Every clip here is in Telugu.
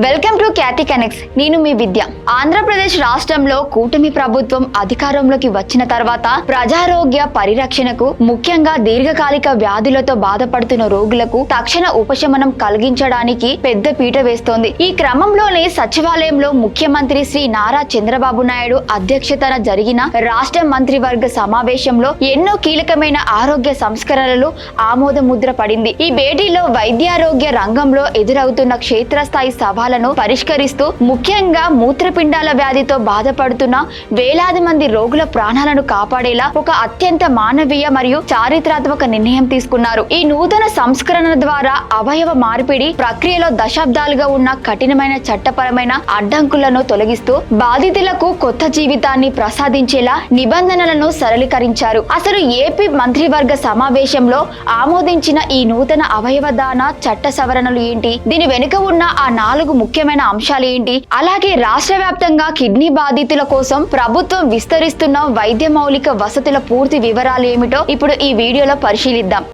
Welcome to Khyati connects. నేను మీ విద్య. ఆంధ్రప్రదేశ్ రాష్ట్రంలో కూటమి ప్రభుత్వం అధికారంలోకి వచ్చిన తర్వాత ప్రజారోగ్య పరిరక్షణకు, ముఖ్యంగా దీర్ఘకాలిక వ్యాధులతో బాధపడుతున్న రోగులకు తక్షణ ఉపశమనం కలిగించడానికి పెద్ద పీట వేస్తోంది. ఈ క్రమంలోనే సచివాలయంలో ముఖ్యమంత్రి శ్రీ నారా చంద్రబాబు నాయుడు అధ్యక్షతన జరిగిన రాష్ట్ర మంత్రివర్గ సమావేశంలో ఎన్నో కీలకమైన ఆరోగ్య సంస్కరణలు ఆమోద ముద్ర పడింది. ఈ భేటీలో వైద్యారోగ్య రంగంలో ఎదురవుతున్న క్షేత్రస్థాయి సవాళ్లను పరిష్కరిస్తూ, ముఖ్యంగా మూత్రపిండాల వ్యాధితో బాధపడుతున్న వేలాది మంది రోగుల ప్రాణాలను కాపాడేలా ఒక అత్యంత మానవీయ మరియు చారిత్రాత్మక నిర్ణయం తీసుకున్నారు. ఈ నూతన సంస్కరణ ద్వారా అవయవ మార్పిడి ప్రక్రియలో దశాబ్దాలుగా ఉన్న కఠినమైన చట్టపరమైన అడ్డంకులను తొలగిస్తూ బాధితులకు కొత్త జీవితాన్ని ప్రసాదించేలా నిబంధనలను సరళీకరించారు. అసలు ఏపీ మంత్రివర్గ సమావేశంలో ఆమోదించిన ఈ నూతన అవయవ దాన చట్ట సవరణలు ఏంటి, దీని వెనుక ఉన్న ఆ 4 ముఖ్యమైన అంశాలు ఏంటి, అలాగే రాష్ట్ర వ్యాప్తంగా కిడ్నీ బాధితుల కోసం ప్రభుత్వం విస్తరిస్తున్న వైద్య మౌలిక వసతుల పూర్తి వివరాలు ఏమిటో ఇప్పుడు ఈ వీడియోలో పరిశీలిద్దాం.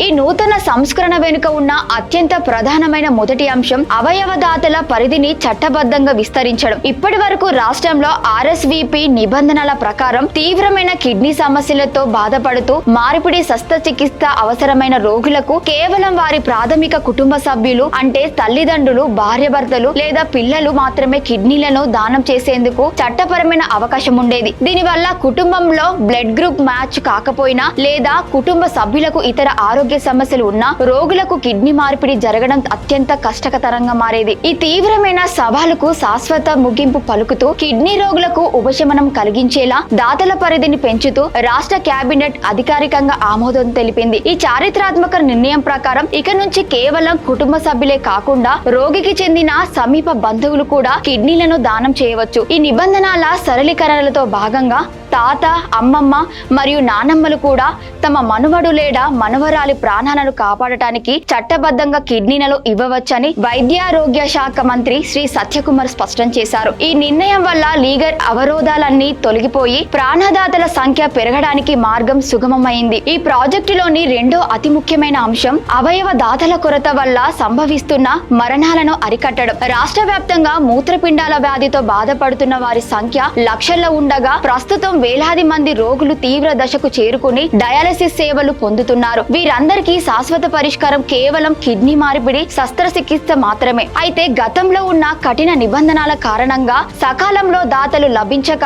ఈ నూతన సంస్కరణ వెనుక ఉన్న అత్యంత ప్రధానమైన మొదటి అంశం అవయవదాతల పరిధిని చట్టబద్ధంగా విస్తరించడం. ఇప్పటి వరకు రాష్ట్రంలో ఆర్ఎస్విపి నిబంధనల ప్రకారం తీవ్రమైన కిడ్నీ సమస్యలతో బాధపడుతూ మార్పిడి శస్త్రచికిత్స అవసరమైన రోగులకు కేవలం వారి ప్రాథమిక కుటుంబ సభ్యులు అంటే తల్లిదండ్రులు, భార్యాభర్తలు లేదా పిల్లలు మాత్రమే కిడ్నీలను దానం చేసేందుకు చట్టపరమైన అవకాశం ఉండేది. దీనివల్ల కుటుంబంలో బ్లడ్ గ్రూప్ మ్యాచ్ కాకపోయినా లేదా కుటుంబ సభ్యులకు ఇతర ఆరోగ్య సమస్యలు ఉన్న రోగులకు కిడ్నీ మార్పిడి జరగడం అత్యంత కష్టతరంగా మారేది. ఈ తీవ్రమైన సవాలుకు శాశ్వత ముగింపు పలుకుతూ కిడ్నీ రోగులకు ఉపశమనం కలిగించేలా దాతల పరిధిని పెంచుతూ రాష్ట్ర కేబినెట్ అధికారికంగా ఆమోదం తెలిపింది. ఈ చారిత్రాత్మక నిర్ణయం ప్రకారం ఇక నుంచి కేవలం కుటుంబ సభ్యులే కాకుండా రోగికి చెందిన సమీప బంధువులు కూడా కిడ్నీలను దానం చేయవచ్చు. ఈ నిబంధనల సరళీకరణలతో భాగంగా తాత, అమ్మమ్మ మరియు నానమ్మలు కూడా తమ మనుమడు లేదా మనవరాలి ప్రాణాలను కాపాడటానికి చట్టబద్ధంగా కిడ్నీలను ఇవ్వవచ్చని వైద్యారోగ్య శాఖ మంత్రి శ్రీ సత్యకుమార్ స్పష్టం చేశారు. ఈ నిర్ణయం వల్ల లీగల్ అవరోధాలన్నీ తొలగిపోయి ప్రాణదాతల సంఖ్య పెరగడానికి మార్గం సుగమమైంది. ఈ ప్రాజెక్టులోని రెండో అతి ముఖ్యమైన అంశం అవయవ దాతల కొరత వల్ల సంభవిస్తున్న మరణాలను అరికట్టడం. రాష్ట్ర వ్యాప్తంగా మూత్రపిండాల వ్యాధితో బాధపడుతున్న వారి సంఖ్య లక్షల్లో ఉండగా ప్రస్తుతం వేలాది మంది రోగులు తీవ్ర దశకు చేరుకుని డయాలసిస్ సేవలు పొందుతున్నారు. వీరందరికీ శాశ్వత పరిష్కారం కేవలం కిడ్నీ మార్పిడి శస్త్రచికిత్స మాత్రమే. అయితే గతంలో ఉన్న కఠిన నిబంధనల కారణంగా సకాలంలో దాతలు లభించక,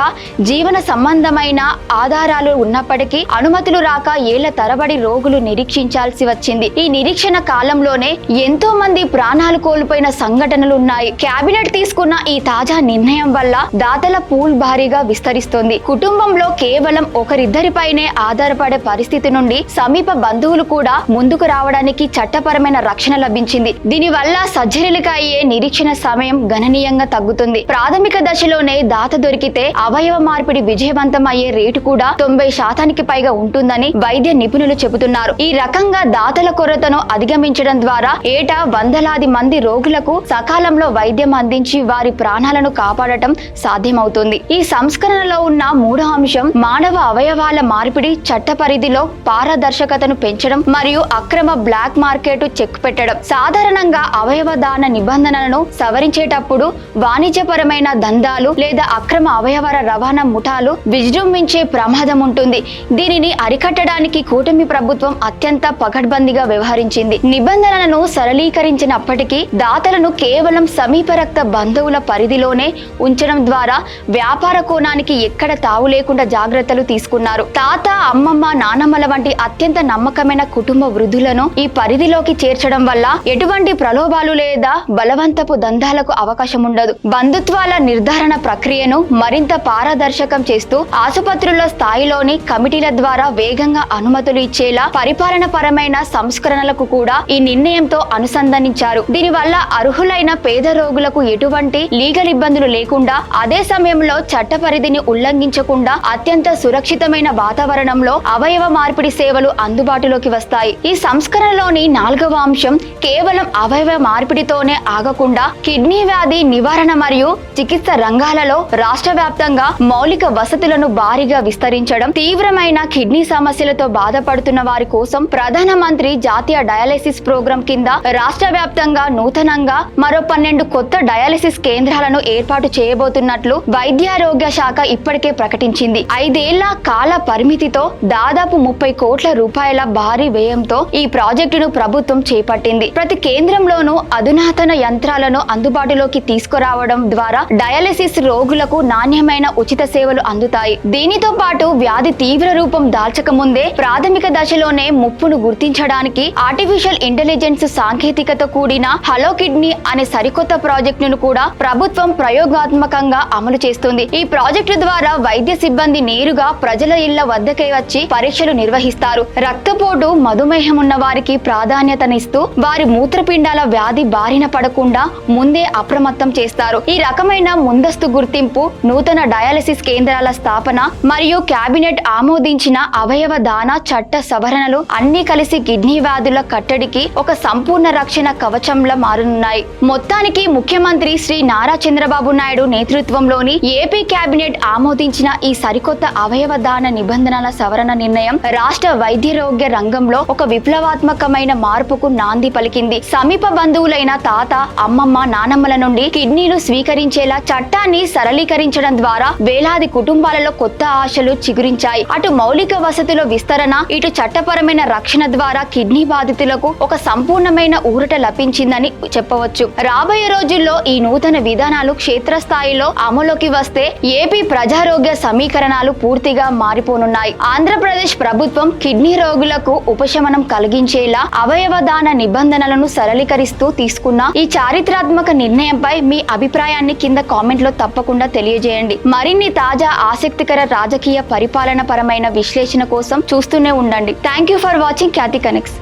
జీవన సంబంధమైన ఆధారాలు ఉన్నప్పటికీ అనుమతులు రాక ఏళ్ల తరబడి రోగులు నిరీక్షించాల్సి వచ్చింది. ఈ నిరీక్షణ కాలంలోనే ఎంతో మంది ప్రాణాలు కోల్పోయిన సంఘటనలు ఉన్నాయి. కేబినెట్ తీసుకున్న ఈ తాజా నిర్ణయం వల్ల దాతల పూల్ భారీగా విస్తరిస్తోంది. కుటుంబంలో కేవలం ఒకరిద్దరిపైనే ఆధారపడే పరిస్థితి నుండి సమీప బంధువులు కూడా ముందుకు రావడానికి చట్టపరమైన రక్షణ లభించింది. దీనివల్ల సర్జరీలకు అయ్యే నిరీక్షణ సమయం గణనీయంగా తగ్గుతుంది. ప్రాథమిక దశలోనే దాత దొరికితే అవయవ మార్పిడి విజయవంతం అయ్యే రేటు కూడా 90% పైగా ఉంటుందని వైద్య నిపుణులు చెబుతున్నారు. ఈ రకంగా దాతల కొరతను అధిగమించడం ద్వారా ఏటా వందలాది మంది రోగులకు సకాలంలో వైద్యం అందించి వారి ప్రాణాలను కాపాడటం సాధ్యమవుతుంది. ఈ సంస్కరణలో ఉన్న మూడో అంశం మానవ అవయవాల మార్పిడి చట్ట పరిధిలో పారదర్శకతను పెంచడం మరియు అక్రమ బ్లాక్ మార్కెట్ చెక్ పెట్టడం. సాధారణంగా అవయవ దాన నిబంధనలను సవరించేటప్పుడు వాణిజ్యపరమైన దందాలు లేదా అక్రమ అవయవ రవాణా ముఠాలు విజృంభించే ప్రమాదం ఉంటుంది. దీనిని అరికట్టడానికి కూటమి ప్రభుత్వం అత్యంత పకడ్బందీగా వ్యవహరించింది. నిబంధనలను సరళీకరించినప్పటికీ దాతలను కేవలం సమీప రక్త బంధువుల పరిధిలోనే ఉంచడం ద్వారా వ్యాపార కోణానికి ఎక్కడ తావు లేకుండా జాగ్రత్తలు తీసుకున్నారు. తాత, అమ్మమ్మ, నానమ్మల వంటి అత్యంత నమ్మకమైన కుటుంబ వృద్ధులను ఈ పరిధిలోకి చేర్చడం వల్ల ఎటువంటి ప్రలోభాలు లేదా బలవంతపు దందాలకు అవకాశం ఉండదు. బంధుత్వాల నిర్ధారణ ప్రక్రియను మరింత పారదర్శకం చేస్తూ ఆసుపత్రుల స్థాయిలోని కమిటీల ద్వారా వేగంగా అనుమతులు ఇచ్చేలా పరిపాలన పరమైన సంస్కరణలకు కూడా ఈ నిర్ణయంతో అనుసంధానించారు. దీనివల్ల అర్హులైన పేద రోగులకు ఎటువంటి లీగల్ ఇబ్బందులు లేకుండా, అదే సమయంలో చట్ట పరిధిని ఉల్లంఘించకుండా అత్యంత సురక్షితమైన వాతావరణంలో అవయవ మార్పిడి సేవలు అందుబాటులోకి వస్తాయి. ఈ సంస్కరణలోని 4వ అంశం కేవలం అవయవ మార్పిడితోనే ఆగకుండా కిడ్నీ వ్యాధి నివారణ మరియు చికిత్స రంగాలలో రాష్ట్ర వ్యాప్తంగా మౌలిక వసతులను భారీగా విస్తరించడం, తీవ్రమైన కిడ్నీ సమస్యలతో బాధపడుతున్న వారి కోసం ప్రధానమంత్రి జాతీయ డయాలసిస్ ప్రోగ్రాం కింద రాష్ట్ర వ్యాప్తంగా నూతనంగా మరో 12 కొత్త డయాలసిస్ కేంద్రాలను ఏర్పాటు చేయబోతున్నట్లు వైద్యారోగ్య శాఖ ఇప్పటికే ప్రకటించింది. 5 ఏళ్ల కాల పరిమితితో దాదాపు 30 కోట్ల రూపాయల భారీ వ్యయంతో ఈ ప్రాజెక్టును ప్రభుత్వం చేపట్టింది. ప్రతి కేంద్రంలోనూ అధునాతన యంత్రాలను అందుబాటులోకి తీసుకురావడం ద్వారా డయాలసిస్ రోగులకు నాణ్యమైన ఉచిత సేవలు అందుతాయి. దీనితో పాటు వ్యాధి తీవ్ర రూపం దాల్చక ముందే ప్రాథమిక దశలోనే ముప్పును గుర్తించడానికి ఆర్టిఫిషియల్ ఇంటెలిజెన్స్ సాంకేతికత కూడిన హలో కిడ్నీ అనే సరికొత్త ప్రాజెక్టును కూడా ప్రభుత్వం ప్రయోగాత్మకంగా అమలు చేస్తుంది. ఈ ప్రాజెక్టు ద్వారా వైద్య సిబ్బంది నేరుగా ప్రజల ఇళ్ల వద్దకే వచ్చి పరీక్షలు నిర్వహిస్తారు. రక్తపోటు, మధుమేహం ఉన్న వారికి ప్రాధాన్యతనిస్తూ వారి మూత్రపిండాల వ్యాధి బారిన పడకుండా ముందే అప్రమత్తం చేస్తారు. ఈ రకమైన ముందస్తు గుర్తింపు, నూతన డయాలసిస్ కేంద్రాల స్థాపన మరియు కేబినెట్ ఆమోదించిన అవయవ దాన చట్ట సవరణలు అన్ని కలిసి కిడ్నీ వ్యాధుల కట్టడికి ఒక సంపూర్ణ రక్షణ కవచంలా మారనున్నాయి. మొత్తానికి ముఖ్యమంత్రి శ్రీ నారా చంద్రబాబు నాయుడు నేతృత్వంలోని ఏపీ కేబినెట్ ఆమోదించిన ఈ సరికొత్త అవయవ దాన నిబంధనల సవరణ నిర్ణయం రాష్ట్ర వైద్యారోగ్య రంగంలో ఒక విప్లవాత్మకమైన మార్పుకు నాంది పలికింది. సమీప బంధువులైన తాత, అమ్మమ్మ, నానమ్మల నుండి కిడ్నీలు స్వీకరించేలా చట్టాన్ని సరళీకరించడం ద్వారా వేలాది కుటుంబాలలో కొత్త ఆశలు చిగురించాయి. అటు మౌలిక వసతుల విస్తరణ, ఇటు చట్టపరమైన రక్షణ ద్వారా కిడ్నీ బాధితులకు ఒక సంపూర్ణమైన ఊరట లభించిందని చెప్పవచ్చు. రాబోయే రోజుల్లో ఈ నూతన విధానాలు క్షేత్రస్థాయిలో అమలులోకి వస్తే ఏపీ ప్రజారోగ్య సమీకరణాలు పూర్తిగా మారిపోనున్నాయి. ఆంధ్రప్రదేశ్ ప్రభుత్వం కిడ్నీ రోగులకు ఉపశమనం కలిగించేలా అవయవ దాన నిబంధనలను సరళీకరిస్తూ తీసుకున్న ఈ చారిత్రాత్మక నిర్ణయంపై మీ అభిప్రాయాన్ని కింద కామెంట్ లో తప్పకుండా తెలియజేయండి. మరిన్ని తాజా ఆసక్తికర రాజకీయ పరిపాలన పరమైన విశ్లేషణ కోసం చూస్తూనే ఉండండి. Thank you for watching Khyati connects.